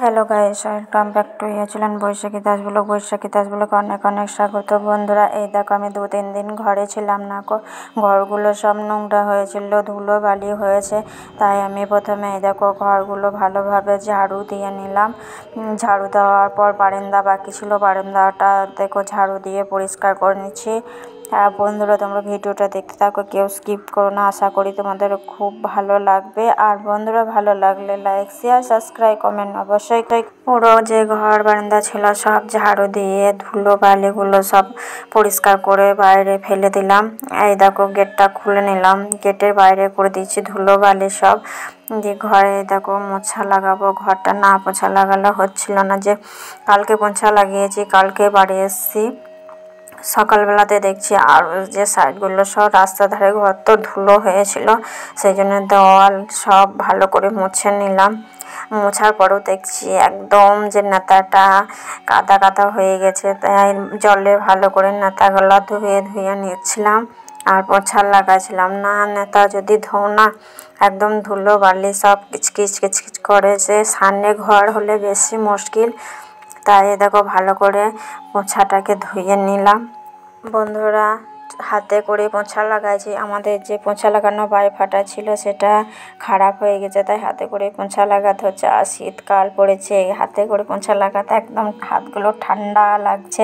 Hello guys, welcome back to channel Baishakhi Das blog. Baishakhi Das blog অনেক অনেক স্বাগত। বন্ধুরা, এই দেখো আমি 2-3 দিন ঘরে ছিলাম না, ঘরগুলো সব নোংরা হয়েছিল, ধুলো বালি হয়েছে। তাই আমি প্রথমে এই দেখো ঘরগুলো ভালোভাবে ঝাড়ু দিয়ে নিলাম। ঝাড়ু দেওয়ার পর বারান্দা বাকি ছিল, বারান্দাটা দেখো ঝাড়ু দিয়ে পরিষ্কার করে নিচ্ছি। বন্ধুরা, তোমরা ভিডিওটা দেখতে থাকো, কেউ স্কিপ করো না। আশা করি তোমাদের খুব ভালো লাগবে। আর বন্ধুরা, ভালো লাগলে লাইক, শেয়ার, সাবস্ক্রাইব, কমেন্ট অবশ্যই। পুরো যে ঘর বারান্দা ছিল সব ঝাড়ু দিয়ে ধুলো বালিগুলো সব পরিষ্কার করে বাইরে ফেলে দিলাম। এই দেখো গেটটা খুলে নিলাম, গেটের বাইরে করে দিয়েছি ধুলো বালি সব দিয়ে। ঘরে দেখো মোছা লাগাবো, ঘরটা না পোছা লাগালে হচ্ছিল না। যে কালকে পোছা লাগিয়েছি, কালকে বাড়ি এসেছি, সকালবেলাতে দেখছি আর যে সাইডগুলো সব রাস্তার ধারে ঘর তো ধুলো হয়েছিল, সেই জন্য দেওয়াল সব ভালো করে মুছে নিলাম। মোছার পরও দেখছি একদম যে নেতাটা কাদা কাদা হয়ে গেছে, তাই জলে ভালো করে নেতাগুলো ধুয়ে ধুয়ে নিচ্ছিলাম আর পোছা লাগাচ্ছিলাম। না নেতা যদি ধো না, একদম ধুলো বালি সব কিচকিচ কিচকিচ করে। যে সামনে ঘর হলে বেশি মুশকিল, তাই দেখো ভালো করে পোছাটাকে ধুয়ে নিলাম। বন্ধুরা, হাতে করে পোছা লাগাইছি। আমাদের যে পোছা লাগানো ফাটা ছিল সেটা খারাপ হয়ে গেছে, তাই হাতে করে পোছা লাগাতে হচ্ছে। আর শীতকাল পড়েছে, হাতে করে পোছা লাগাতে একদম হাতগুলো ঠান্ডা লাগছে,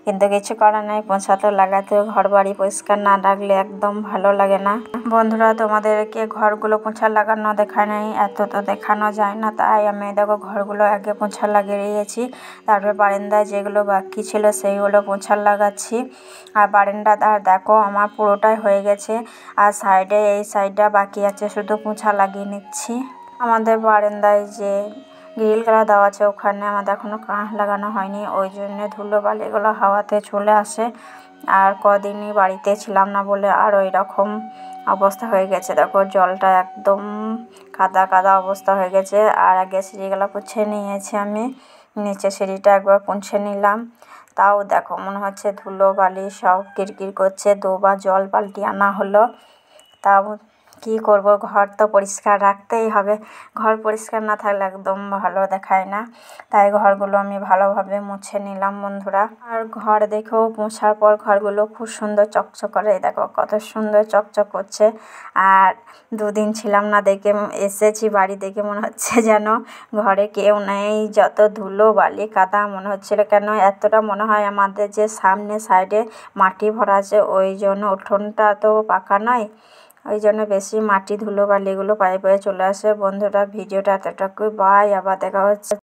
কিন্তু কিছু করার নাই, পোছা তো লাগাতে। ঘর বাড়ি পরিষ্কার না রাখলে একদম ভালো লাগে না। বন্ধুরা, তোমাদেরকে ঘরগুলো পোছা লাগানো দেখায় নাই, এত তো দেখানো যায় না, তাই আমি দেখো ঘরগুলো আগে পোছা লাগিয়ে দিয়েছি। তারপরে বারান্দায় যেগুলো বাকি ছিল সেইগুলো পোছা লাগাচ্ছি। আর বারান্দাটা দেখো আমার পুরোটাই হয়ে গেছে, আর সাইডে এই সাইডটা বাকি আছে, শুধু পোছা লাগিয়ে নিচ্ছি। আমাদের বারান্দায় যে গ্রিলগুলো দেওয়া আছে ওখানে আমাদের এখনো কাঁচ লাগানো হয়নি, ওই জন্য ধুলো বালিগুলো হাওয়াতে চলে আসে। আর কদিনই বাড়িতে ছিলাম না বলে আর ওই রকম অবস্থা হয়ে গেছে। দেখো জলটা একদম কাদা কাদা অবস্থা হয়ে গেছে। আর আগে সিঁড়িগুলো পুছে নিয়েছি আমি, নিচে সিঁড়িটা একবার পুছে নিলাম। তাও দেখো মনে হচ্ছে ধুলো বালি সব কিরকির করছে। দুবার জল পাল্টি আনা হলো, তাও কি করব, ঘর তো পরিষ্কার রাখতেই হবে। ঘর পরিষ্কার না থাকলে একদম ভালো দেখায় না, তাই ঘরগুলো আমি ভালোভাবে মুছে নিলাম বন্ধুরা। আর ঘর দেখেও মোছার পর ঘরগুলো খুব সুন্দর চকচক করে, দেখো কত সুন্দর চকচক করছে। আর 2 দিন ছিলাম না, দেখে এসেছি বাড়ি, দেখে মনে হচ্ছে যেন ঘরে কেউ নেই। যত ধুলো বালি কাদা মনে হচ্ছিল, কেন এতটা মনে হয় আমাদের যে সামনে সাইডে মাটি ভরা আছে, ওই জন্য উঠোনটা তো পাকা নয়, ওই জন্য বেশি মাটি ধুলো বালিগুলো পায়ে পায়ে চলে আসে। বন্ধুরা, ভিডিওটা এতটুকুই, বাই, আবার দেখা হচ্ছে।